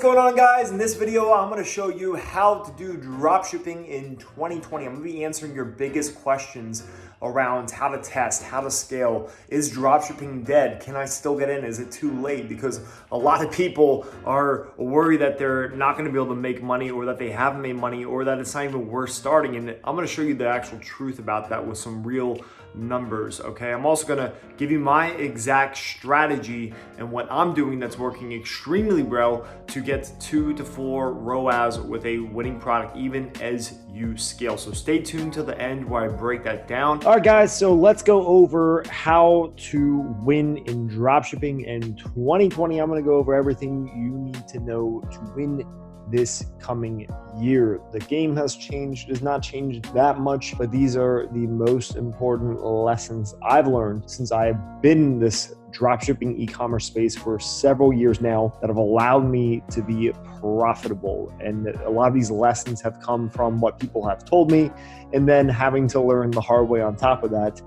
going on, guys? In this video, I'm going to show you how to do dropshipping in 2020. I'm going to be answering your biggest questions around how to test, how to scale. Is dropshipping dead? Can I still get in? Is it too late? Because a lot of people are worried that they're not going to be able to make money, or that they haven't made money, or that it's not even worth starting. And I'm going to show you the actual truth about that with some real numbers, okay? I'm also gonna give you my exact strategy and what I'm doing that's working extremely well to get 2 to 4 ROAS with a winning product, even as you scale. So stay tuned till the end where I break that down. All right, guys, so let's go over how to win in dropshipping in 2020. I'm gonna go over everything you need to know to win this coming year. The game has changed, has not changed that much, but these are the most important lessons I've learned since I've been in this dropshipping e-commerce space for several years now that have allowed me to be profitable. And a lot of these lessons have come from what people have told me, and then having to learn the hard way on top of that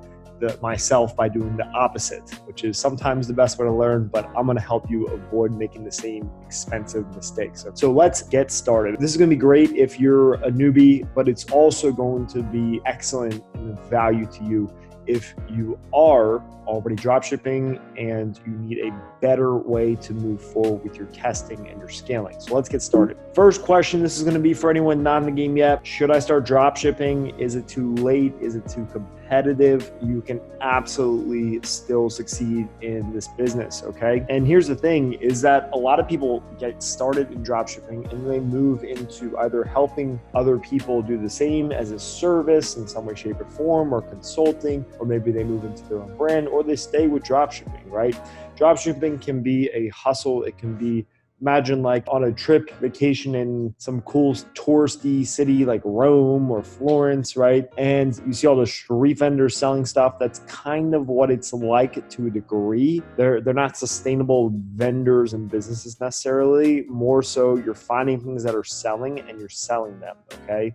myself by doing the opposite, which is sometimes the best way to learn, but I'm gonna help you avoid making the same expensive mistakes. So let's get started. This is gonna be great if you're a newbie, but it's also going to be excellent in value to you if you are already dropshipping and you need a better way to move forward with your testing and your scaling. So let's get started. First question, this is gonna be for anyone not in the game yet. Should I start dropshipping? Is it too late? Is it too competitive? You can absolutely still succeed in this business, okay? And here's the thing, is that a lot of people get started in dropshipping and they move into either helping other people do the same as a service in some way, shape, or form, or consulting, or maybe they move into their own brand, or they stay with dropshipping, right? Dropshipping can be a hustle. It can be, imagine like on a trip, vacation in some cool touristy city like Rome or Florence, right? And you see all the street vendors selling stuff. That's kind of what it's like to a degree. They're not sustainable vendors and businesses necessarily. More so, you're finding things that are selling and you're selling them, okay?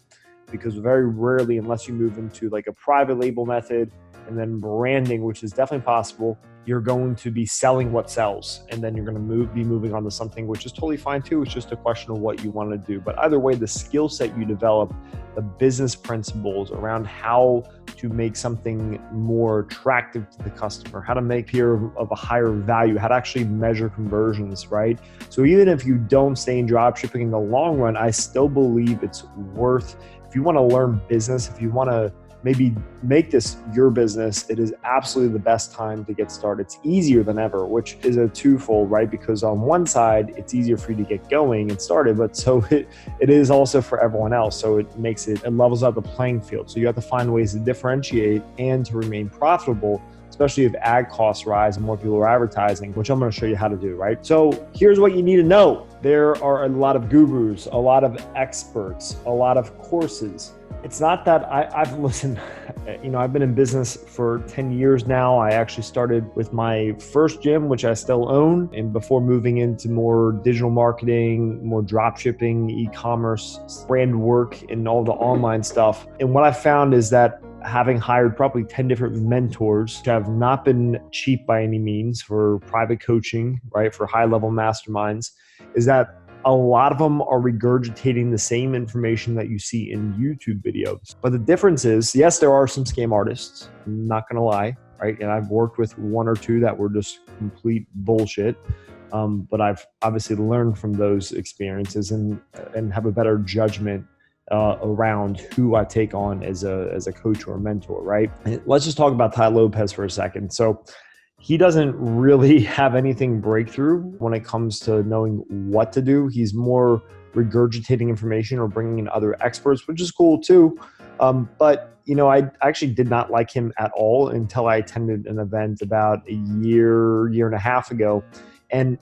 Because very rarely, unless you move into like a private label method and then branding, which is definitely possible, you're going to be selling what sells, and then you're going to be moving on to something, which is totally fine too. It's just a question of what you want to do. But either way, the skill set you develop, the business principles around how to make something more attractive to the customer, how to make here of a higher value, how to actually measure conversions, right? So even if you don't stay in dropshipping in the long run, I still believe it's worth, if you want to learn business, if you want to maybe make this your business, it is absolutely the best time to get started. It's easier than ever, which is a twofold, right? Because on one side, it's easier for you to get going and started, but so it is also for everyone else. So it levels out the playing field. So you have to find ways to differentiate and to remain profitable, especially if ad costs rise and more people are advertising, which I'm gonna show you how to do, right? So here's what you need to know. There are a lot of gurus, a lot of experts, a lot of courses. It's not that I've listened, I've been in business for 10 years now. I actually started with my first gym, which I still own, and before moving into more digital marketing, more drop shipping, e-commerce, brand work, and all the online stuff. And what I found is that having hired probably 10 different mentors, which have not been cheap by any means for private coaching, right, for high-level masterminds, is that a lot of them are regurgitating the same information that you see in YouTube videos. But the difference is, yes, there are some scam artists, I'm not gonna lie, right? And I've worked with one or two that were just complete bullshit. But I've obviously learned from those experiences and have a better judgment around who I take on as a coach or a mentor, right? And let's just talk about Tai Lopez for a second. So he doesn't really have anything breakthrough when it comes to knowing what to do. He's more regurgitating information or bringing in other experts, which is cool too. But I actually did not like him at all until I attended an event about a year and a half ago. And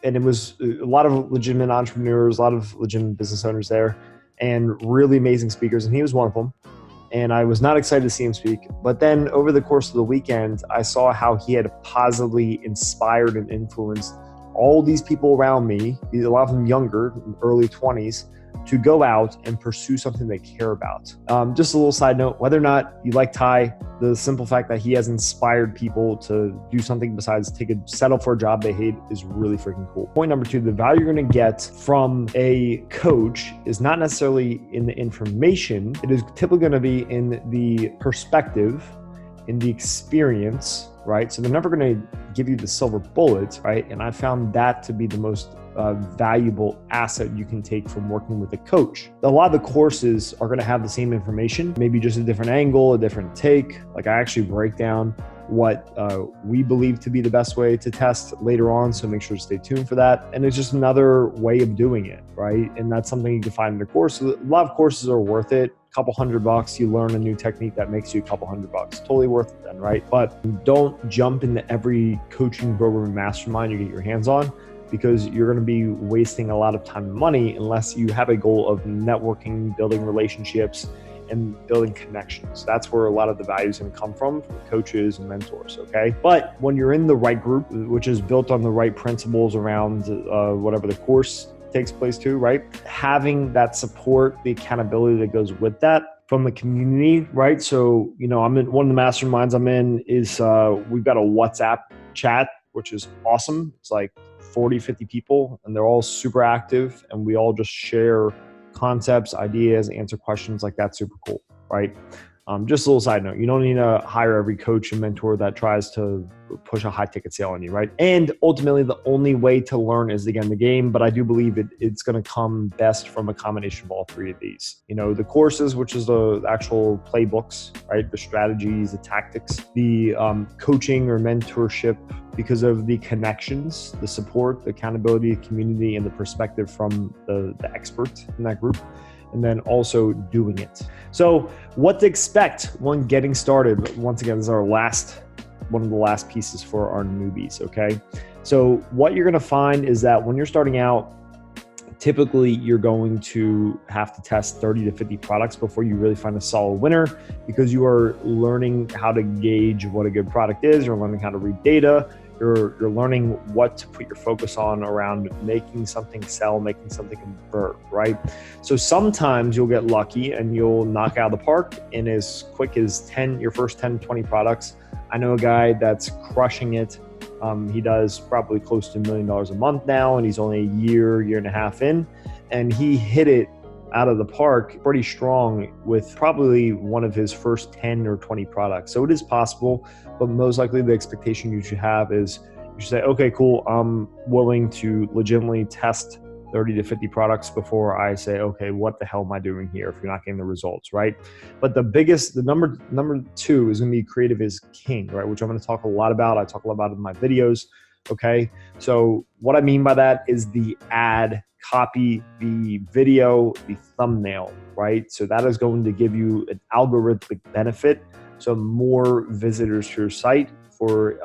it was a lot of legitimate entrepreneurs, a lot of legitimate business owners there, and really amazing speakers. And he was one of them. And I was not excited to see him speak. But then over the course of the weekend, I saw how he had positively inspired and influenced all these people around me, a lot of them younger, early 20s, to go out and pursue something they care about. Just a little side note, whether or not you like Ty, the simple fact that he has inspired people to do something besides settle for a job they hate is really freaking cool. Point number 2, the value you're gonna get from a coach is not necessarily in the information. It is typically gonna be in the perspective, in the experience, right? So they're never gonna give you the silver bullet, right? And I found that to be the most valuable asset you can take from working with a coach. A lot of the courses are going to have the same information, maybe just a different angle, a different take. Like I actually break down what we believe to be the best way to test later on, so make sure to stay tuned for that. And it's just another way of doing it, right? And that's something you can find in the course. A lot of courses are worth it. Couple $100, you learn a new technique that makes you a couple $100. Totally worth it then, right? But don't jump into every coaching program and mastermind you get your hands on, because you're going to be wasting a lot of time and money unless you have a goal of networking, building relationships, and building connections. That's where a lot of the value is going to come from coaches and mentors, okay? But when you're in the right group, which is built on the right principles around whatever the course takes place to, right? Having that support, the accountability that goes with that from the community, right? So, I'm in one of the masterminds I'm in is we've got a WhatsApp chat, which is awesome. It's like 40, 50 people, and they're all super active, and we all just share concepts, ideas, answer questions. Like that's super cool, right? Just a little side note, you don't need to hire every coach and mentor that tries to push a high ticket sale on you, right? And ultimately the only way to learn is again the game, but I do believe it's going to come best from a combination of all 3 of these. The courses, which is the actual playbooks, right? The strategies, the tactics, the coaching or mentorship, because of the connections, the support, the accountability, community, and the perspective from the expert in that group. And then also doing it. So what to expect when getting started? Once again, this is one of the last pieces for our newbies, okay? So what you're gonna find is that when you're starting out, typically you're going to have to test 30 to 50 products before you really find a solid winner, because you are learning how to gauge what a good product is, you're learning how to read data, you're learning what to put your focus on around making something sell, making something convert, right? So sometimes you'll get lucky and you'll knock out of the park in as quick as your first 10, 20 products. I know a guy that's crushing it. He does probably close to $1 million a month now, and he's only a year and a half in, and he hit it out of the park pretty strong with probably one of his first 10 or 20 products. So it is possible, but most likely the expectation you should have is you should say, okay, cool, I'm willing to legitimately test 30 to 50 products before I say, okay, what the hell am I doing here if you're not getting the results, right? But the number 2 is going to be creative is king, right? Which I'm going to talk a lot about. I talk a lot about it in my videos, okay? So what I mean by that is the ad copy, the video, the thumbnail, right? So that is going to give you an algorithmic benefit. So more visitors to your site for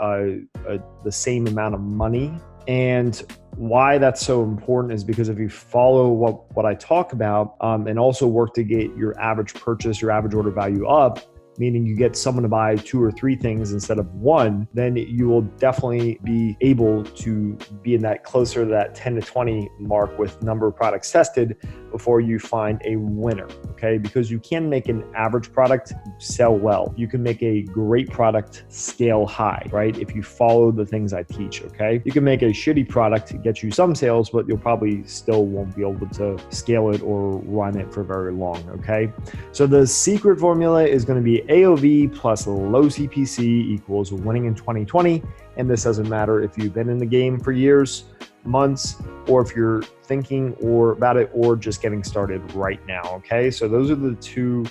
the same amount of money. And why that's so important is because if you follow what I talk about and also work to get your average purchase, your average order value up, meaning you get someone to buy 2 or 3 things instead of 1, then you will definitely be able to be in that closer to that 10 to 20 mark with number of products tested before you find a winner, okay? Because you can make an average product sell well. You can make a great product scale high, right? If you follow the things I teach, okay? You can make a shitty product get you some sales, but you'll probably still won't be able to scale it or run it for very long, okay? So the secret formula is going to be AOV plus low CPC equals winning in 2020. And this doesn't matter if you've been in the game for years, months, or if you're thinking about it or just getting started right now, okay? So those are the 2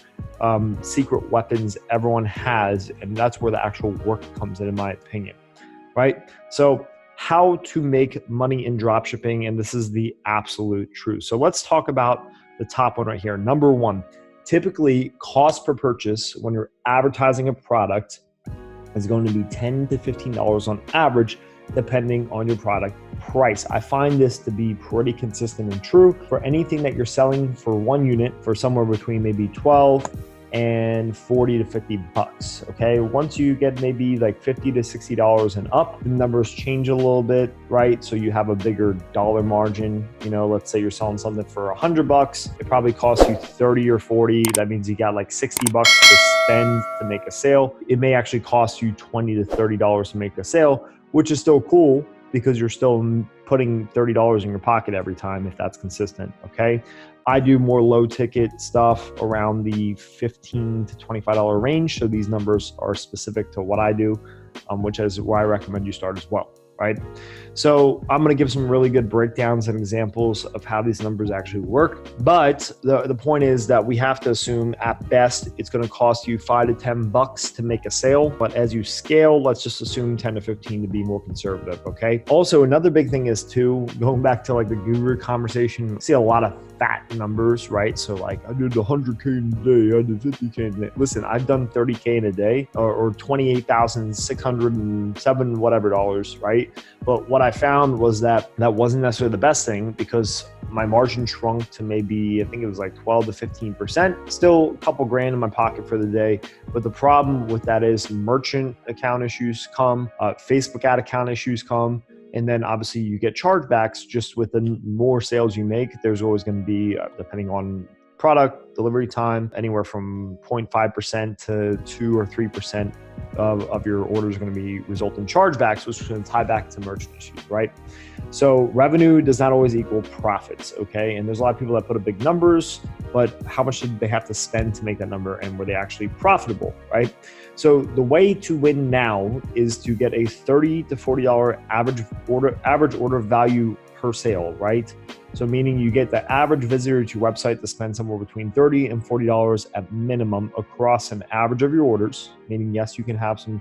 secret weapons everyone has, and that's where the actual work comes in my opinion, right? So how to make money in dropshipping, and this is the absolute truth. So let's talk about the top one right here. Number 1, typically cost per purchase when you're advertising a product is going to be $10 to $15 on average, depending on your product price. I find this to be pretty consistent and true for anything that you're selling for 1 unit for somewhere between maybe $12 and 40 to 50 bucks. Okay, once you get maybe like $50 to $60 and up, the numbers change a little bit, right? So you have a bigger dollar margin. Let's say you're selling something for 100 bucks, it probably costs you 30 or 40. That means you got like 60 bucks to spend to make a sale. It may actually cost you $20 to $30 to make a sale, which is still cool because you're still putting $30 in your pocket every time if that's consistent. Okay, I do more low ticket stuff around the $15 to $25 range. So these numbers are specific to what I do, which is why I recommend you start as well, right? So I'm going to give some really good breakdowns and examples of how these numbers actually work. But the point is that we have to assume at best it's going to cost you $5 to $10 to make a sale. But as you scale, let's just assume 10 to 15 to be more conservative. Okay. Also, another big thing is too, going back to like the guru conversation, you see a lot of fat numbers, right? So like I did 100K in a day, I did 50K in a day. Listen, I've done 30K in a day or 28,607 whatever dollars, right? But what I found was that wasn't necessarily the best thing because my margin shrunk to maybe, I think it was like 12 to 15%, still a couple grand in my pocket for the day. But the problem with that is merchant account issues come, Facebook ad account issues come. And then obviously you get chargebacks just with the more sales you make. There's always going to be, depending on product, delivery time, anywhere from 0.5% to 2 or 3% of your orders are going to be result in chargebacks, which is going to tie back to merchant issues, right? So revenue does not always equal profits, okay? And there's a lot of people that put up big numbers, but how much did they have to spend to make that number, and were they actually profitable, right? So the way to win now is to get a $30 to $40 average order value per sale, right? So meaning you get the average visitor to your website to spend somewhere between $30 and $40 at minimum across an average of your orders. Meaning, yes, you can have some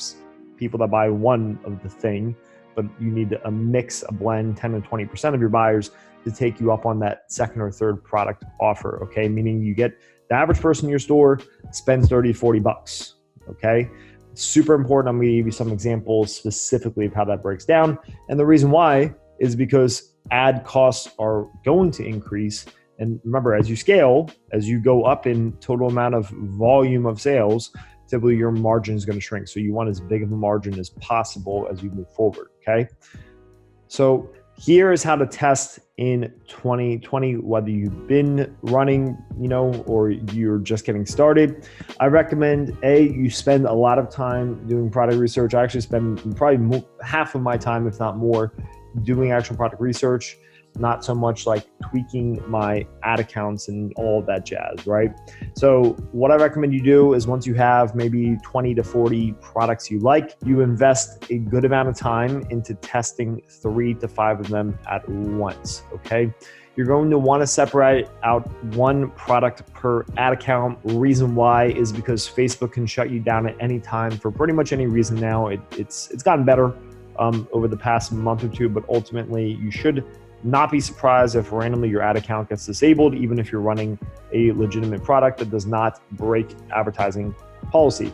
people that buy one of the thing, but you need a mix, a blend, 10 to 20% of your buyers to take you up on that second or third product offer. Okay, meaning you get the average person in your store spends 30 to 40 bucks. Okay, super important. I'm going to give you some examples specifically of how that breaks down. And the reason why is because ad costs are going to increase. And remember, as you scale, as you go up in total amount of volume of sales, typically your margin is going to shrink. So you want as big of a margin as possible as you move forward. Okay. So here is how to test in 2020, whether you've been running, or you're just getting started. I recommend you spend a lot of time doing product research. I actually spend probably half of my time, if not more, doing actual product research, not so much like tweaking my ad accounts and all of that jazz, right? So what I recommend you do is once you have maybe 20 to 40 products you like, you invest a good amount of time into testing 3 to 5 of them at once, okay? You're going to want to separate out one product per ad account. Reason why is because Facebook can shut you down at any time for pretty much any reason now. It's gotten better over the past month or two, but ultimately you should not be surprised if randomly your ad account gets disabled, even if you're running a legitimate product that does not break advertising policy.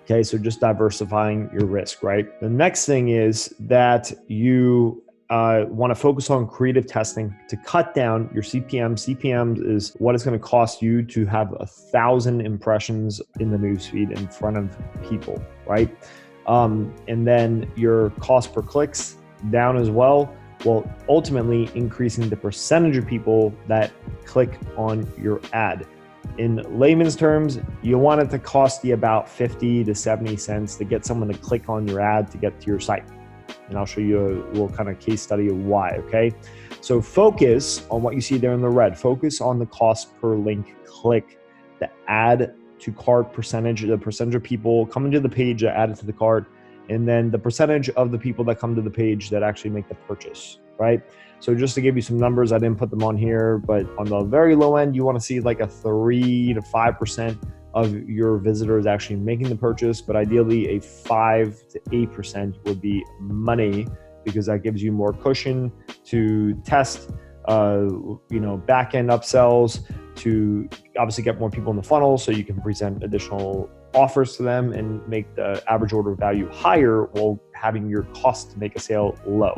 Okay, so just diversifying your risk, right? The next thing is that you want to focus on creative testing to cut down your CPM. CPM is what it's going to cost you to have 1,000 impressions in the newsfeed in front of people, right? And then your cost per clicks down as well. Well, ultimately increasing the percentage of people that click on your ad. In layman's terms, you want it to cost you about 50 to 70 cents to get someone to click on your ad to get to your site. And I'll show you a little kind of case study of why, okay? So focus on what you see there in the red. Focus on the cost per link click, the add to cart percentage, the percentage of people coming to the page that added to the cart, and then the percentage of the people that come to the page that actually make the purchase, right? So just to give you some numbers, I didn't put them on here, but on the very low end, you want to see like a 3 to 5% of your visitors actually making the purchase, but ideally a 5 to 8% would be money, because that gives you more cushion to test, back-end upsells, to obviously get more people in the funnel so you can present additional offers to them and make the average order value higher while having your cost to make a sale low.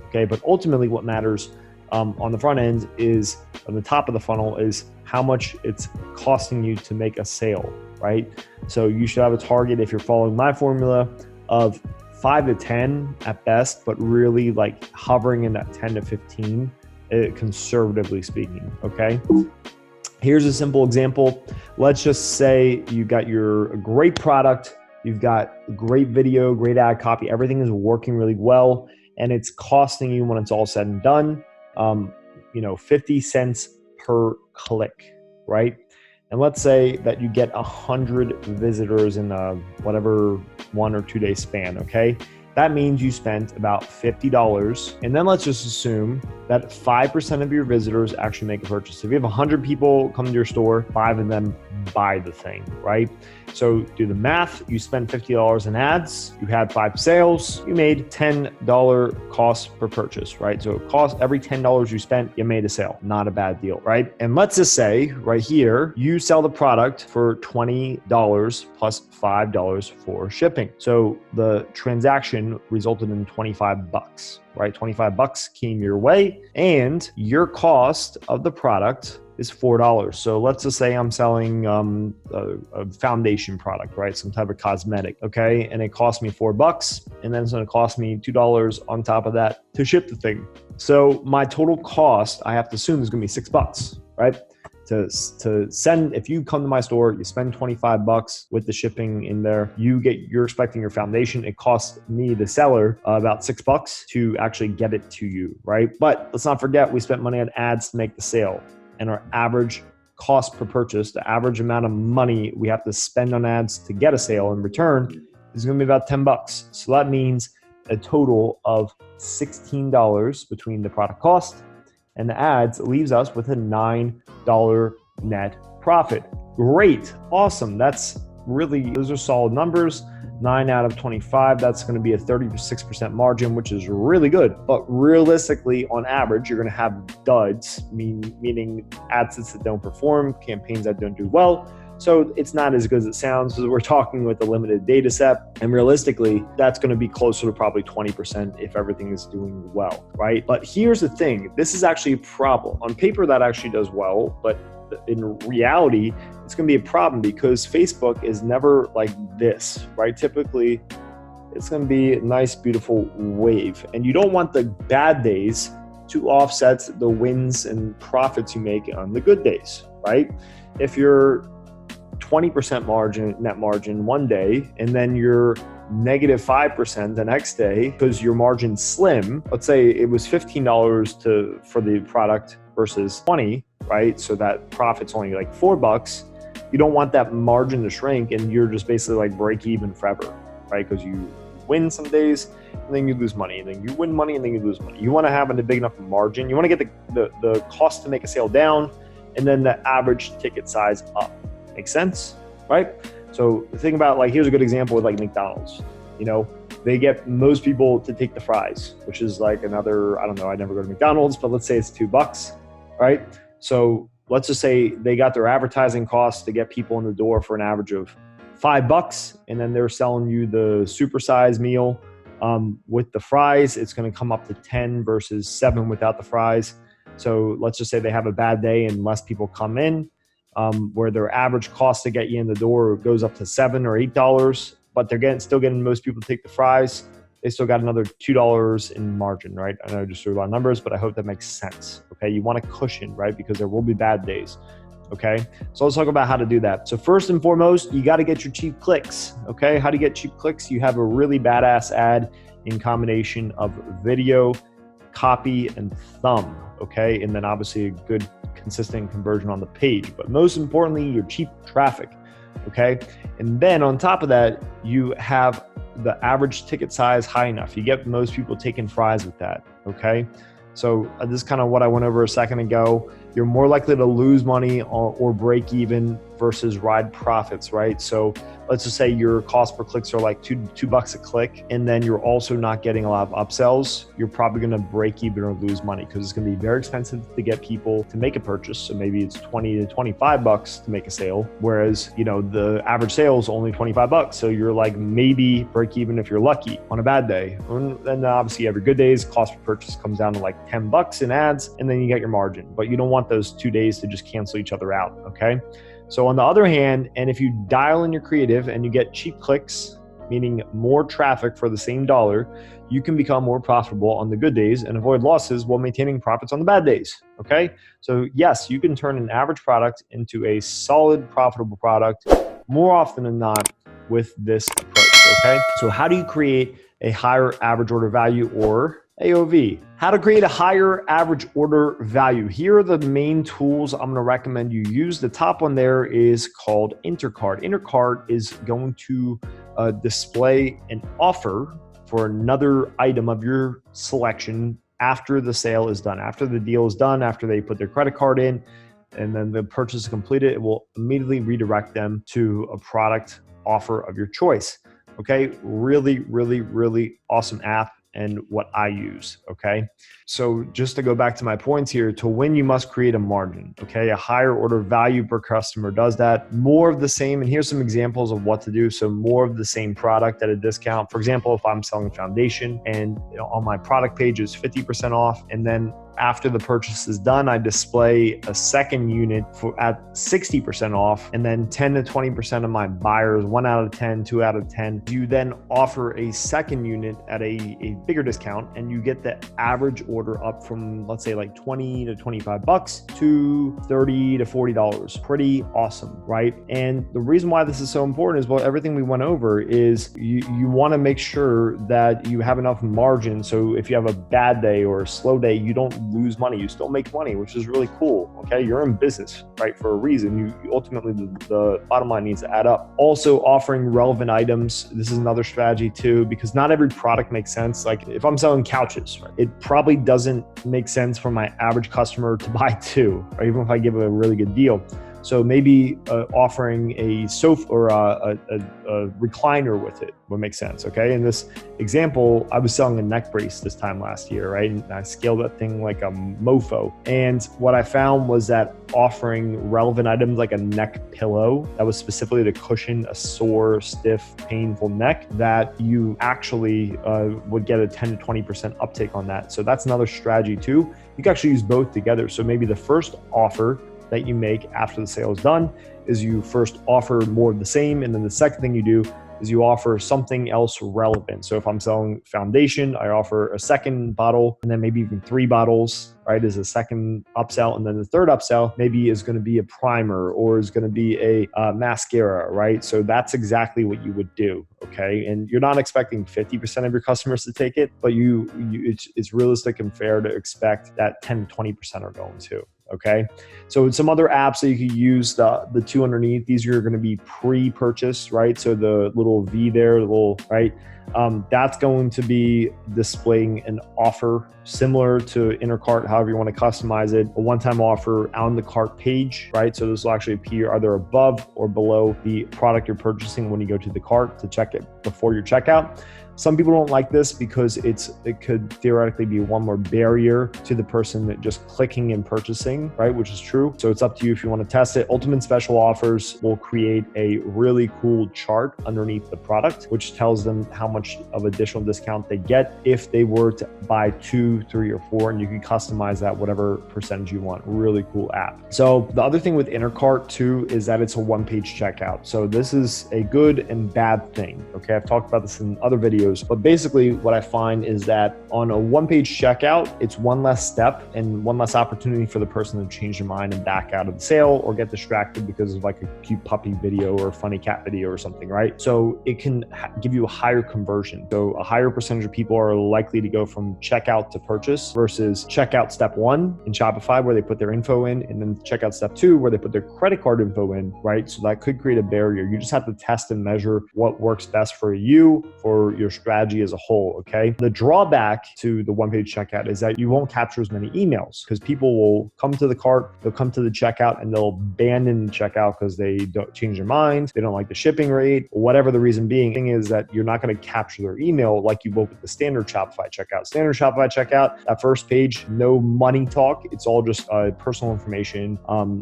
Okay, but ultimately what matters on the front end is, on the top of the funnel is how much it's costing you to make a sale, right? So you should have a target, if you're following my formula, of 5 to 10 at best, but really like hovering in that 10 to 15, conservatively speaking, okay? Here's a simple example. Let's just say you got your great product, you've got great video, great ad copy, everything is working really well, and it's costing you, when it's all said and done, 50 cents per click, right? And let's say that you get 100 visitors in a whatever 1 or 2 day span, okay? That means you spent about $50. And then let's just assume that 5% of your visitors actually make a purchase. So if you have 100 people come to your store, 5 of them buy the thing, right? So do the math. You spent $50 in ads, you had 5 sales, you made $10 cost per purchase, right? So it costs every $10 you spent, you made a sale. Not a bad deal, right? And let's just say right here, you sell the product for $20 plus $5 for shipping. So the transaction resulted in 25 bucks, right? 25 bucks came your way, and your cost of the product is $4. So let's just say I'm selling a foundation product, right? Some type of cosmetic, okay? And it cost me $4, and then it's gonna cost me $2 on top of that to ship the thing. So my total cost, I have to assume, is gonna be $6, right? To send, if you come to my store, you spend 25 bucks with the shipping in there, you're expecting your foundation. It costs me, the seller, about $6 to actually get it to you, right? But let's not forget, we spent money on ads to make the sale, and our average cost per purchase, the average amount of money we have to spend on ads to get a sale in return, is gonna be about 10 bucks. So that means a total of $16 between the product cost and the ads leaves us with a $9 net profit. Great, awesome. That's really, those are solid numbers. 9 out of 25, that's gonna be a 36% margin, which is really good. But realistically, on average, you're gonna have duds, meaning ad sets that don't perform, campaigns that don't do well. So it's not as good as it sounds, because we're talking with a limited data set. And realistically, that's gonna be closer to probably 20% if everything is doing well, right? But here's the thing, this is actually a problem. On paper, that actually does well, but in reality, it's gonna be a problem because Facebook is never like this, right? Typically, it's gonna be a nice, beautiful wave. And you don't want the bad days to offset the wins and profits you make on the good days, right? If you're 20% net margin one day, and then you're negative 5% the next day because your margin's slim. Let's say it was $15 for the product versus 20, right? So that profit's only like $4. You don't want that margin to shrink, and you're just basically like break even forever, right? Because you win some days and then you lose money, and then you win money and then you lose money. You want to have a big enough margin. You want to get the cost to make a sale down, and then the average ticket size up. Make sense, right? So think about, like, here's a good example with like McDonald's. They get most people to take the fries, which is like another, I don't know, I never go to McDonald's, but let's say it's $2, right? So let's just say they got their advertising costs to get people in the door for an average of $5, and then they're selling you the supersize meal with the fries. It's going to come up to 10 versus 7 without the fries. So let's just say they have a bad day and less people come in, where their average cost to get you in the door goes up to $7 or $8, but they're still getting most people to take the fries. They still got another $2 in margin, right? I know I just threw a lot of numbers, but I hope that makes sense. Okay, you want a cushion, right? Because there will be bad days. Okay, so let's talk about how to do that. So first and foremost, you got to get your cheap clicks. Okay, how do you get cheap clicks? You have a really badass ad in combination of video, copy, and thumb. Okay, and then obviously a good consistent conversion on the page, but most importantly, your cheap traffic. Okay, and then on top of that, you have the average ticket size high enough. You get most people taking fries with that. Okay, so this is kind of what I went over a second ago. You're more likely to lose money or break even versus ride profits, right? So let's just say your cost per clicks are like $2 a click, and then you're also not getting a lot of upsells. You're probably going to break even or lose money because it's going to be very expensive to get people to make a purchase. So maybe it's 20 to $25 to make a sale, whereas the average sale is only $25. So you're like maybe break even if you're lucky on a bad day. And then obviously every good days, cost per purchase comes down to like $10 in ads, and then you get your margin. But you don't want those 2 days to just cancel each other out. Okay. So on the other hand, and if you dial in your creative and you get cheap clicks, meaning more traffic for the same dollar, you can become more profitable on the good days and avoid losses while maintaining profits on the bad days. Okay. So yes, you can turn an average product into a solid, profitable product more often than not with this approach. Okay. So how do you create a higher average order value, or AOV? How to create a higher average order value. Here are the main tools I'm going to recommend you use. The top one there is called Intercart. Intercart is going to display an offer for another item of your selection after the sale is done, after the deal is done, after they put their credit card in, and then the purchase is completed. It will immediately redirect them to a product offer of your choice. Okay, really, really, really awesome app and what I use. Okay, so just to go back to my points here, to win, you must create a margin. Okay, a higher order value per customer does that. More of the same, and here's some examples of what to do. So more of the same product at a discount. For example, if I'm selling foundation and on my product page is 50% off, and then after the purchase is done, I display a second unit at 60% off, and then 10 to 20% of my buyers, 1 out of 10, 2 out of 10, you then offer a second unit at a bigger discount, and you get the average order up from, let's say, like 20 to $25 to $30 to $40. Pretty awesome, right? And the reason why this is so important is, well, everything we went over is you want to make sure that you have enough margin. So if you have a bad day or a slow day, you don't lose money, you still make money, which is really cool. Okay, you're in business, right, for a reason. You ultimately, the bottom line needs to add up. Also offering relevant items. This is another strategy too, because not every product makes sense. Like if I'm selling couches, right, it probably doesn't make sense for my average customer to buy two, or even if I give a really good deal. So maybe offering a sofa or a recliner with it would make sense. Okay. In this example, I was selling a neck brace this time last year, right? And I scaled that thing like a mofo. And what I found was that offering relevant items like a neck pillow that was specifically to cushion a sore, stiff, painful neck, that you actually would get a 10 to 20% uptake on that. So that's another strategy too. You can actually use both together. So maybe the first offer that you make after the sale is done is you first offer more of the same, and then the second thing you do is you offer something else relevant. So if I'm selling foundation, I offer a second bottle, and then maybe even 3 bottles, right, as a second upsell. And then the third upsell maybe is going to be a primer, or is going to be a mascara, right? So that's exactly what you would do. Okay. And you're not expecting 50% of your customers to take it, but it's realistic and fair to expect that 10 to 20% are going to. Okay. So some other apps that you could use, the two underneath, these are going to be pre-purchase, right? So the little V there, right? That's going to be displaying an offer similar to Intercart, however you want to customize it. A one-time offer on the cart page, right? So this will actually appear either above or below the product you're purchasing when you go to the cart to check it before your checkout. Some people don't like this because it could theoretically be one more barrier to the person that just clicking and purchasing, right? Which is true. So it's up to you if you want to test it. Ultimate Special Offers will create a really cool chart underneath the product, which tells them how much of additional discount they get if they were to buy 2, 3, or 4, and you can customize that whatever percentage you want. Really cool app. So the other thing with Intercart too is that it's a one-page checkout. So this is a good and bad thing. Okay, I've talked about this in other videos. But basically what I find is that on a one-page checkout, it's one less step and one less opportunity for the person to change their mind and back out of the sale or get distracted because of like a cute puppy video or a funny cat video or something, right? So it can give you a higher conversion. So a higher percentage of people are likely to go from checkout to purchase versus checkout step 1 in Shopify where they put their info in, and then checkout step 2 where they put their credit card info in, right? So that could create a barrier. You just have to test and measure what works best for you, for your strategy as a whole, okay? The drawback to the one-page checkout is that you won't capture as many emails because people will come to the cart, they'll come to the checkout, and they'll abandon the checkout because they don't change their mind, they don't like the shipping rate, whatever the reason being. The thing is that you're not going to capture their email like you would with the standard Shopify checkout. Standard Shopify checkout, that first page, no money talk. It's all just personal information,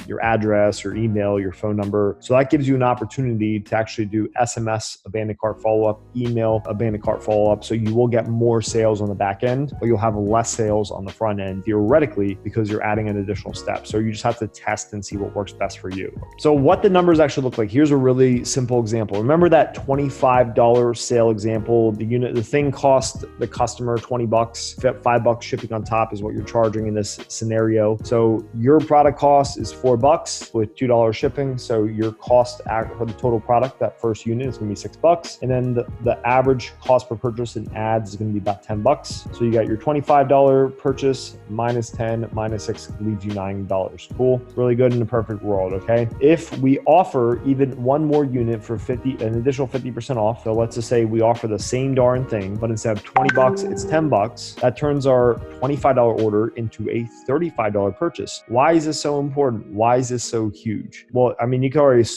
your address, your email, your phone number. So that gives you an opportunity to actually do SMS abandoned cart follow-up, email abandoned cart follow-up. So you will get more sales on the back end, but you'll have less sales on the front end theoretically because you're adding an additional step. So you just have to test and see what works best for you. So what the numbers actually look like, here's a really simple example. Remember that $25 sale example? The thing cost the customer $20, $5 shipping on top is what you're charging in this scenario. So your product cost is $4 with $2 shipping. So your cost for the total product, that first unit, is gonna be $6. And then the average cost per purchase in ads is gonna be about $10. So you got your $25 purchase minus 10 minus 6 leaves you $9. Cool, really good in the perfect world, okay? If we offer even one more unit for an additional 50% off, so let's just say we offer the same darn thing, but instead of $20, it's $10, that turns our $25 order into a $35 purchase. Why is this so important? Why is this so huge? Well, I mean, you can already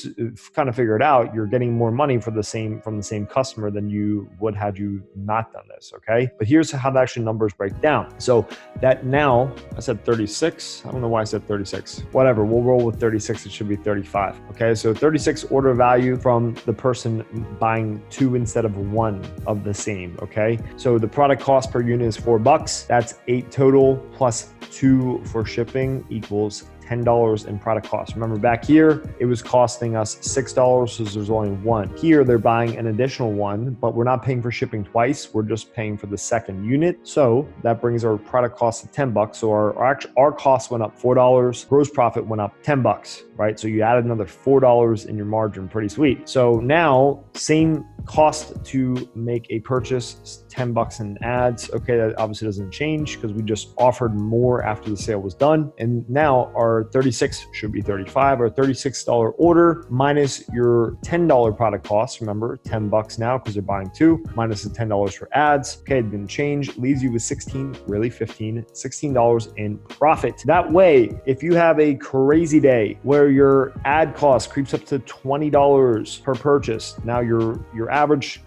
kind of figure it out. You're getting more money from the same customer than you would had you not done this, okay? But here's how the actual numbers break down. So that now, I said 36. I don't know why I said 36. Whatever, we'll roll with 36. It should be 35, okay? So 36 order value from the person buying 2 instead of 1 of the same, okay? So the product cost per unit is $4. That's 8 total plus 2 for shipping equals $10 in product cost. Remember back here, it was costing us $6 because there's only 1. Here, they're buying an additional 1, but we're not paying for shipping twice. We're just paying for the second unit. So that brings our product cost to $10. So our cost went up $4. Gross profit went up $10, right? So you added another $4 in your margin. Pretty sweet. So now, same cost to make a purchase, $10 in ads. Okay, that obviously doesn't change because we just offered more after the sale was done. And now our 36 should be 35. Our $36 order minus your $10 product cost. Remember, $10 now because they're buying 2, minus the $10 for ads. Okay, it didn't change. Leaves you with $16 in profit. That way, if you have a crazy day where your ad cost creeps up to $20 per purchase, now your average,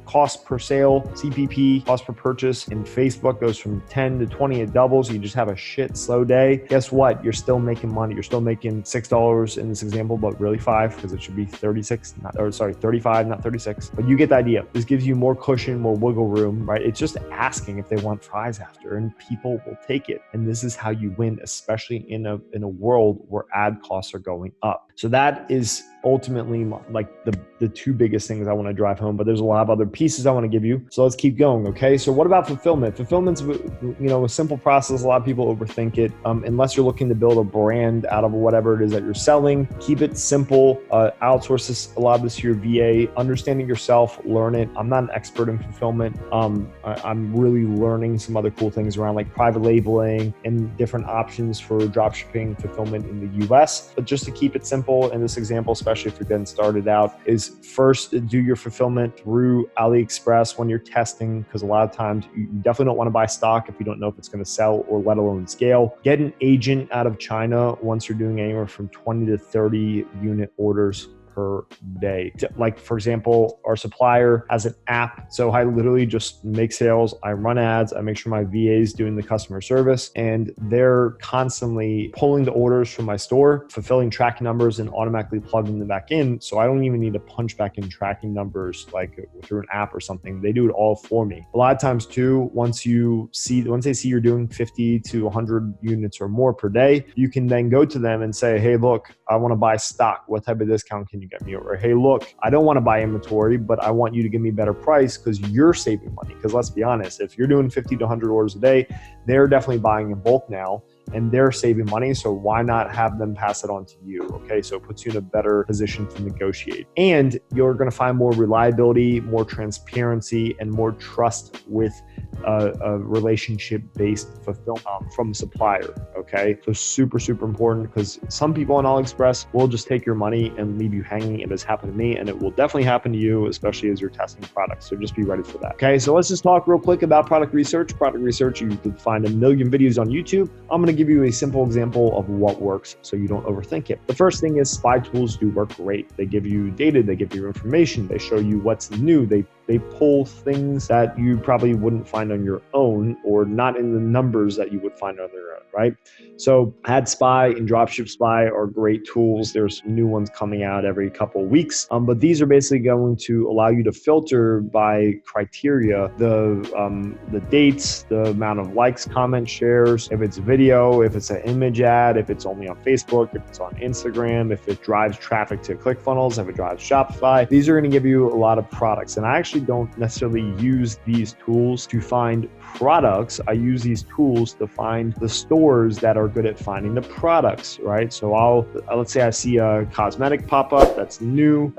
cost per sale, CPP, cost per purchase in Facebook goes from 10 to 20, it doubles. You just have a shit slow day. Guess what? You're still making money. You're still making $6 in this example, but really 5 because it should be 35, not 36. But you get the idea. This gives you more cushion, more wiggle room, right? It's just asking if they want fries after, and people will take it. And this is how you win, especially in a world where ad costs are going up. So that is ultimately like the 2 biggest things I want to drive home, but there's a lot of other pieces I want to give you. So let's keep going. Okay. So what about fulfillment? Fulfillment's, a simple process. A lot of people overthink it. Unless you're looking to build a brand out of whatever it is that you're selling, keep it simple. Outsource this, a lot of this to your VA, understanding yourself, learn it. I'm not an expert in fulfillment. I'm really learning some other cool things around like private labeling and different options for dropshipping fulfillment in the US. But just to keep it simple in this example, especially if you're getting started out, is first do your fulfillment through AliExpress when you're testing, because a lot of times you definitely don't want to buy stock if you don't know if it's going to sell or let alone scale. Get an agent out of China once you're doing anywhere from 20 to 30 unit orders per day. Like for example, our supplier has an app. So I literally just make sales, I run ads, I make sure my VA is doing the customer service, and they're constantly pulling the orders from my store, fulfilling tracking numbers and automatically plugging them back in. So I don't even need to punch back in tracking numbers like through an app or something. They do it all for me. A lot of times too, once they see you're doing 50 to 100 units or more per day, you can then go to them and say, hey, look, I want to buy stock. What type of discount can you get me? Or hey, look, I don't want to buy inventory, but I want you to give me a better price because you're saving money. Because let's be honest, if you're doing 50 to 100 orders a day, they're definitely buying in bulk now. and they're saving money. So why not have them pass it on to you? Okay, so it puts you in a better position to negotiate. And you're going to find more reliability, more transparency, and more trust with a relationship-based fulfillment from a supplier. Okay, so super, super important, because some people on AliExpress will just take your money and leave you hanging. It has happened to me, and it will definitely happen to you, especially as you're testing products. So just be ready for that. Okay, so let's just talk real quick about product research. Product research, you can find a million videos on YouTube. I'm going to give you a simple example of what works so you don't overthink it. The first thing is spy tools do work great. They give you data, they give you information, they show you what's new, they pull things that you probably wouldn't find on your own, or not in the numbers that you would find on their own, right? So Ad Spy and Dropship Spy are great tools. There's new ones coming out every couple of weeks, but these are basically going to allow you to filter by criteria the dates, the amount of likes, comments, shares, if it's video, if it's an image ad, if it's only on Facebook, if it's on Instagram, if it drives traffic to ClickFunnels, if it drives Shopify. These are going to give you a lot of products, and I actually don't necessarily use these tools to find products. I use these tools to find the stores that are good at finding the products, right? So let's say I see a cosmetic pop up that's new,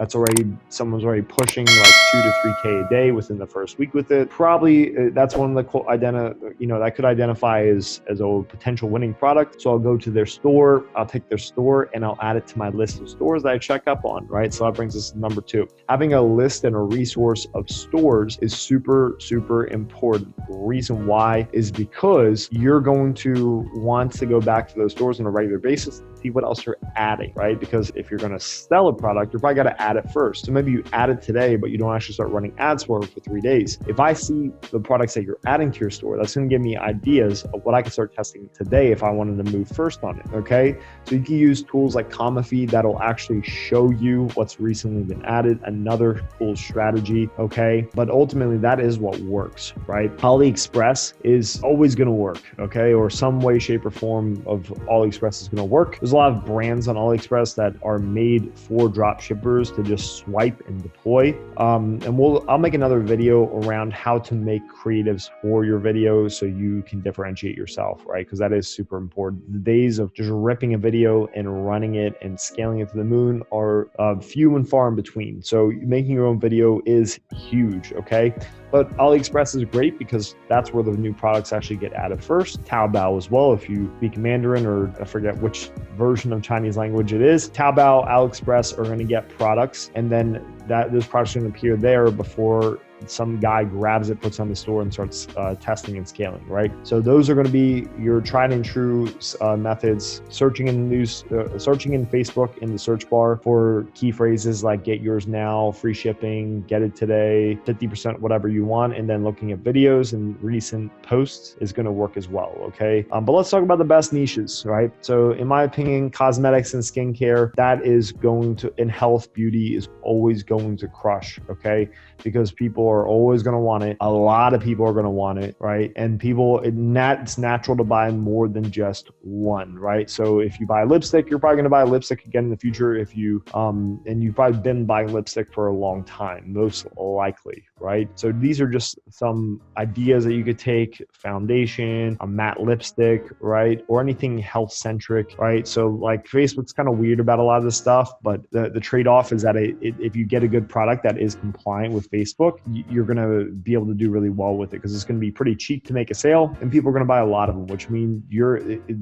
someone's already pushing like 2 to 3K a day within the first week with it. Probably that's one of the that could identify as a potential winning product. So I'll go to their store, I'll take their store, and I'll add it to my list of stores that I check up on, right? So that brings us to number 2. Having a list and a resource of stores is super, super important. The reason why is because you're going to want to go back to those stores on a regular basis and see what else you're adding, right? Because if you're going to sell a product, you're probably got to add it first. So maybe you add it today, but you don't actually start running ads for it for 3 days. If I see the products that you're adding to your store, that's going to give me ideas of what I can start testing today if I wanted to move first on it, okay? So you can use tools like CommaFeed that'll actually show you what's recently been added, another cool strategy, okay? But ultimately, that is what works, right? AliExpress is always going to work, okay? Or some way, shape, or form of AliExpress is going to work. There's a lot of brands on AliExpress that are made for drop shippers to just swipe and deploy. And I'll make another video around how to make creatives for your videos so you can differentiate yourself, right? Because that is super important. The days of just ripping a video and running it and scaling it to the moon are few and far in between. So making your own video is huge, okay? But AliExpress is great because that's where the new products actually get added first. Taobao as well, if you speak Mandarin, or I forget which version of Chinese language it is. Taobao, AliExpress are going to get products, and then those products are going to appear there before some guy grabs it, puts it on the store, and starts testing and scaling, right? So those are going to be your tried and true methods. Searching in Facebook in the search bar for key phrases like "get yours now," "free shipping," "get it today," 50%, whatever you want, and then looking at videos and recent posts is going to work as well, okay? But let's talk about the best niches, right? So in my opinion, cosmetics and skincare, that is going to, in health, beauty is always going to crush, okay? Because people are always going to want it. A lot of people are going to want it, right? And it's natural to buy more than just one, right? So if you buy lipstick, you're probably going to buy lipstick again in the future. If you, and you've probably been buying lipstick for a long time, most likely, right? So these are just some ideas that you could take: foundation, a matte lipstick, right? Or anything health centric, right? So like Facebook's kind of weird about a lot of this stuff, but the trade-off is that if you get a good product that is compliant with Facebook, you're going to be able to do really well with it, because it's going to be pretty cheap to make a sale, and people are going to buy a lot of them, which means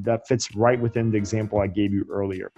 that fits right within the example I gave you earlier.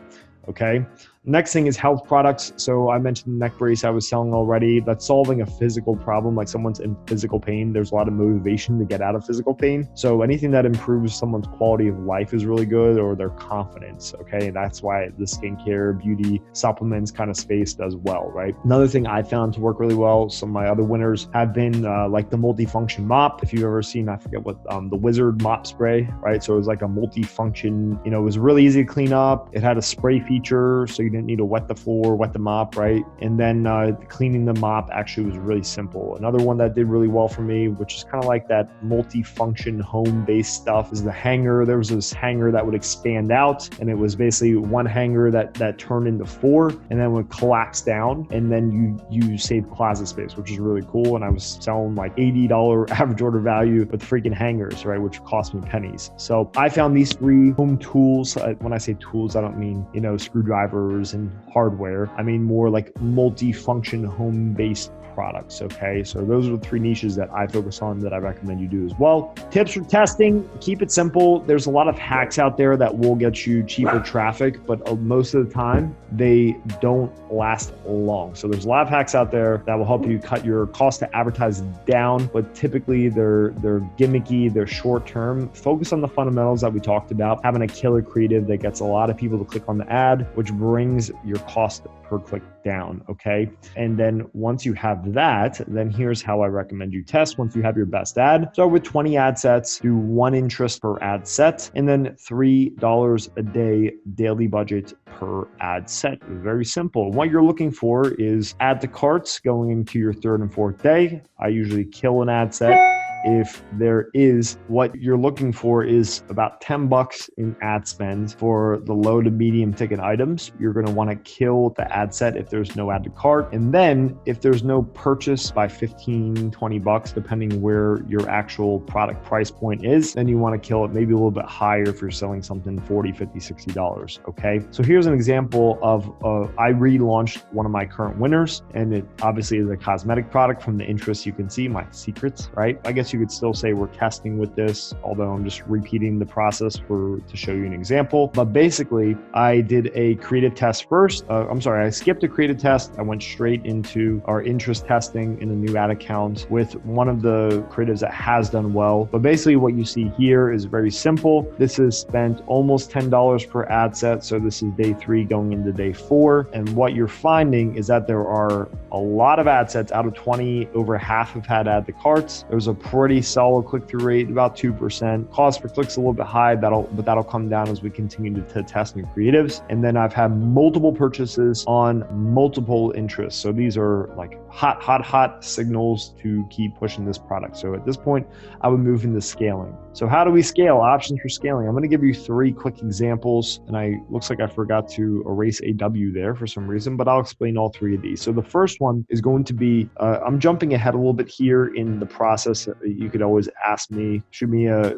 Okay. Next thing is health products. So I mentioned the neck brace I was selling already. That's solving a physical problem, like someone's in physical pain. There's a lot of motivation to get out of physical pain. So anything that improves someone's quality of life is really good, or their confidence. Okay. And that's why the skincare, beauty, supplements kind of space does well, right? Another thing I found to work really well, some of my other winners have been like the multifunction mop. If you've ever seen, I forget what, the Wizard mop spray, right? So it was like a multifunction, it was really easy to clean up. It had a spray feature, so you you didn't need to wet the floor, wet the mop, right? And then cleaning the mop actually was really simple. Another one that did really well for me, which is kind of like that multi-function home-based stuff, is the hanger. There was this hanger that would expand out, and it was basically one hanger that turned into 4 and then would collapse down, and then you save closet space, which is really cool. And I was selling like $80 average order value with freaking hangers, right, which cost me pennies. So I found these 3 home tools. When I say tools, I don't mean, you know, screwdrivers and hardware. I mean more like multi-function home-based products. Okay, so those are the 3 niches that I focus on that I recommend you do as well. Tips for testing: keep it simple. There's a lot of hacks out there that will get you cheaper traffic, but most of the time they don't last long. So there's a lot of hacks out there that will help you cut your cost to advertise down, but typically they're gimmicky, they're short term. Focus on the fundamentals that we talked about, having a killer creative that gets a lot of people to click on the ad, which brings your cost per click down. Okay, and then once you have that, then here's how I recommend you test. Once you have your best ad, start with 20 ad sets, do 1 interest per ad set, and then $3 a day daily budget per ad set. Very simple. What you're looking for is add to carts going into your 3rd and 4th day. I usually kill an ad set. If there is, what you're looking for is about $10 in ad spend for the low to medium ticket items. You're going to want to kill the ad set if there's no add to cart. And then if there's no purchase by $15, $20, depending where your actual product price point is, then you want to kill it maybe a little bit higher if you're selling something $40, $50, $60. Okay. So here's an example of, I relaunched one of my current winners, and it obviously is a cosmetic product. From the interest, you can see my secrets, right? I guess you could still say we're testing with this, although I'm just repeating the process to show you an example. But basically, I did a creative test first. I skipped a creative test. I went straight into our interest testing in a new ad account with one of the creatives that has done well. But basically what you see here is very simple. This is spent almost $10 per ad set. So this is day 3 going into day 4. And what you're finding is that there are a lot of ad sets. Out of 20, over half have had add to carts. There's a pretty solid click-through rate, about 2%. Cost per click's a little bit high, but that'll come down as we continue to test new creatives. And then I've had multiple purchases on multiple interests. So these are like hot signals to keep pushing this product. So at this point, I would move into scaling. So how do we scale? Options for scaling. I'm going to give you 3 quick examples, and looks like I forgot to erase a W there for some reason, but I'll explain all 3 of these. So the first one is going to be, I'm jumping ahead a little bit here in the process. You could always ask me,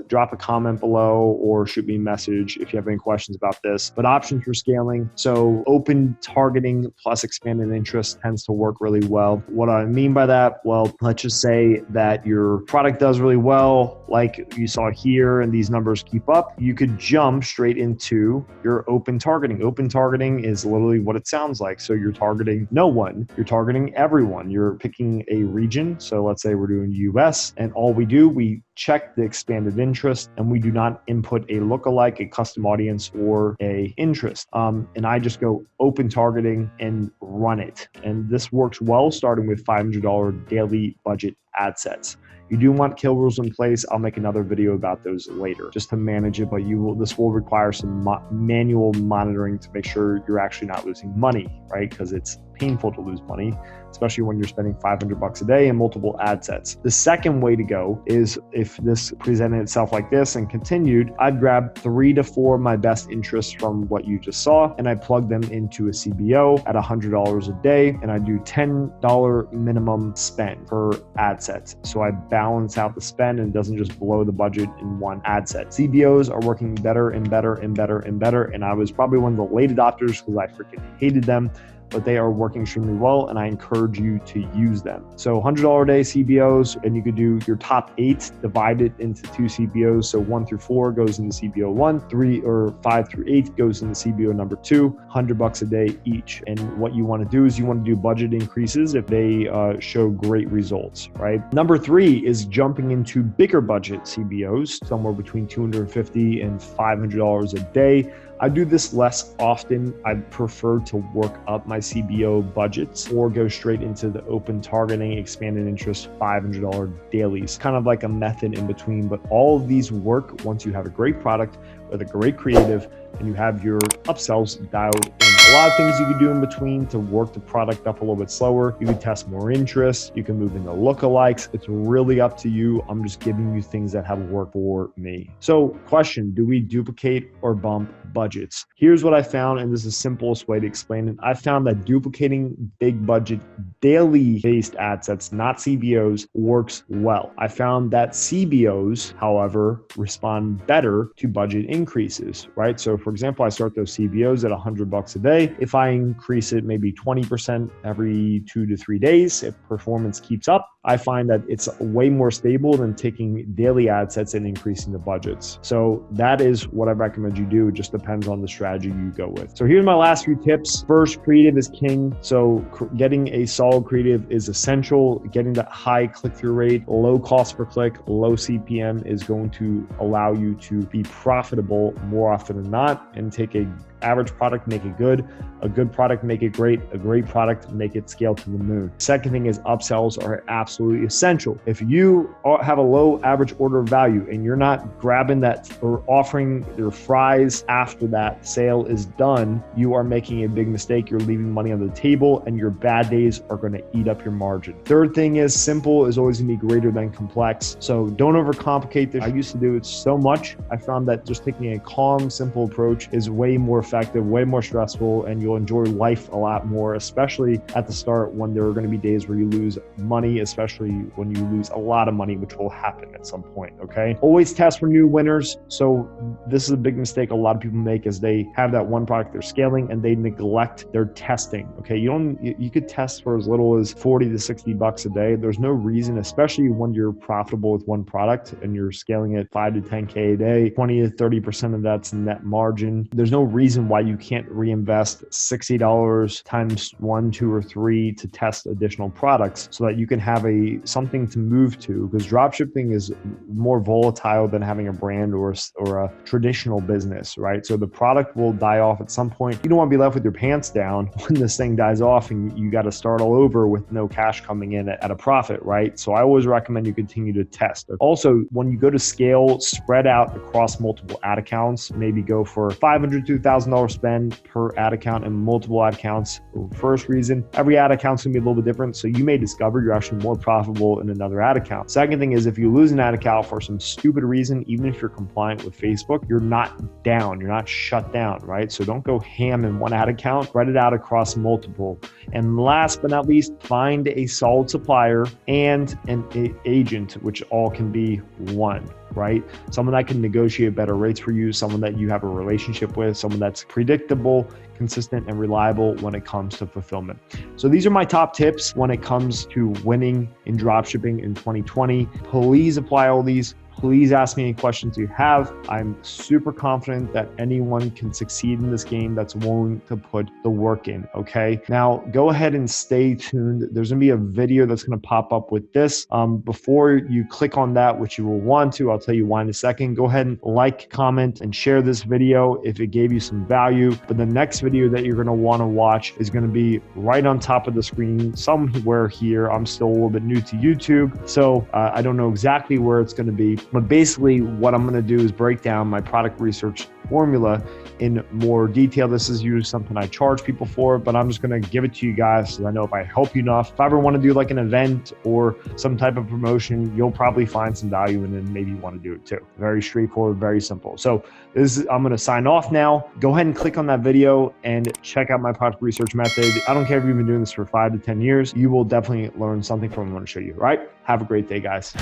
drop a comment below or shoot me a message if you have any questions about this. But options for scaling. So open targeting plus expanded interest tends to work really well. What I mean by that, well, let's just say that your product does really well, like you saw here, and these numbers keep up. You could jump straight into your open targeting. Open targeting is literally what it sounds like. So you're targeting no one, you're targeting everyone. You're picking a region. So let's say we're doing US, and all we check the expanded interest, and we do not input a lookalike, a custom audience, or a interest. And I just go open targeting and run it. And this works well, starting with $500 daily budget ad sets. You do want kill rules in place. I'll make another video about those later just to manage it, but this will require some manual monitoring to make sure you're actually not losing money, right? Because it's painful to lose money, especially when you're spending $500 a day in multiple ad sets. The second way to go is, if this presented itself like this and continued, I'd grab 3 to 4 of my best interests from what you just saw, and I plug them into a CBO at $100 a day, and I do $10 minimum spend per ad set. So I balance out the spend and it doesn't just blow the budget in one ad set. CBOs are working better and better and better and better, and I was probably one of the late adopters because I freaking hated them. but they are working extremely well, and I encourage you to use them. So $100 a day CBOs, and you could do your top 8 divided into 2 CBOs. So 1 through 4 goes into CBO 1, 3 or 5 through 8 goes into CBO number 2, $100 a day each. And what you want to do is you want to do budget increases if they show great results, right? Number 3 is jumping into bigger budget CBOs, somewhere between $250 and $500 a day. I do this less often. I prefer to work up my CBO budgets or go straight into the open targeting, expanded interest, $500 dailies, kind of like a method in between. But all of these work once you have a great product with a great creative and you have your upsells dialed in A lot of things you can do in between to work the product up a little bit slower. You can test more interest. You can move into lookalikes. It's really up to you. I'm just giving you things that have worked for me. So question, do we duplicate or bump budgets? Here's what I found, and this is the simplest way to explain it. I found that duplicating big budget daily based ad sets, not CBOs, works well. I found that CBOs, however, respond better to budget increases, right? So for example, I start those CBOs at $100 a day. If I increase it maybe 20% every 2 to 3 days, if performance keeps up, I find that it's way more stable than taking daily ad sets and increasing the budgets. So that is what I recommend you do. It just depends on the strategy you go with. So here's my last few tips. First, creative is king. So getting a solid creative is essential. Getting that high click-through rate, low cost per click, low CPM is going to allow you to be profitable more often than not, and take a average product, make it good, a good product, make it great, a great product, make it scale to the moon. Second thing is upsells are absolutely essential. If you have a low average order value and you're not grabbing that or offering your fries after that sale is done, you are making a big mistake. You're leaving money on the table and your bad days are going to eat up your margin. Third thing is simple is always going to be greater than complex. So don't overcomplicate this. I used to do it so much. I found that just taking a calm, simple approach is way more effective, way more stressful, and you'll enjoy life a lot more, especially at the start when there are going to be days where you lose money, especially when you lose a lot of money, which will happen at some point, okay? Always test for new winners. So this is a big mistake a lot of people make, is they have that one product they're scaling and they neglect their testing, okay? You could test for as little as 40 to 60 bucks a day. There's no reason, especially when you're profitable with one product and you're scaling it 5 to 10K a day, 20 to 30% of that's net margin. There's no reason why you can't reinvest $60 times 1, 2, or 3 to test additional products so that you can have something to move to, because dropshipping is more volatile than having a brand or a traditional business, right? So the product will die off at some point. You don't want to be left with your pants down when this thing dies off and you got to start all over with no cash coming in at a profit, right? So I always recommend you continue to test. Also, when you go to scale, spread out across multiple ad accounts. Maybe go for $500 to $1,000 spend per ad account and multiple ad accounts. First reason, every ad account's gonna be a little bit different. So you may discover you're actually more profitable in another ad account. Second thing is, if you lose an ad account for some stupid reason, even if you're compliant with Facebook, you're not down, you're not shut down, right? So don't go ham in one ad account, spread it out across multiple. And last but not least, find a solid supplier and an agent, which all can be one, right? Someone that can negotiate better rates for you, someone that you have a relationship with, someone that's predictable, consistent, and reliable when it comes to fulfillment. So these are my top tips when it comes to winning in dropshipping in 2020. Please apply all these. Please ask me any questions you have. I'm super confident that anyone can succeed in this game that's willing to put the work in, okay? Now, go ahead and stay tuned. There's gonna be a video that's gonna pop up with this. Before you click on that, which you will want to, I'll tell you why in a second. Go ahead and like, comment, and share this video if it gave you some value. But the next video that you're gonna wanna watch is gonna be right on top of the screen, somewhere here. I'm still a little bit new to YouTube, so I don't know exactly where it's gonna be. But basically what I'm going to do is break down my product research formula in more detail. This is usually something I charge people for, but I'm just going to give it to you guys so I know if I help you enough. If I ever want to do like an event or some type of promotion, you'll probably find some value and then maybe want to do it too. Very straightforward, very simple. So I'm going to sign off now. Go ahead and click on that video and check out my product research method. I don't care if you've been doing this for 5 to 10 years, you will definitely learn something from what I'm going to show you, all right? Have a great day, guys.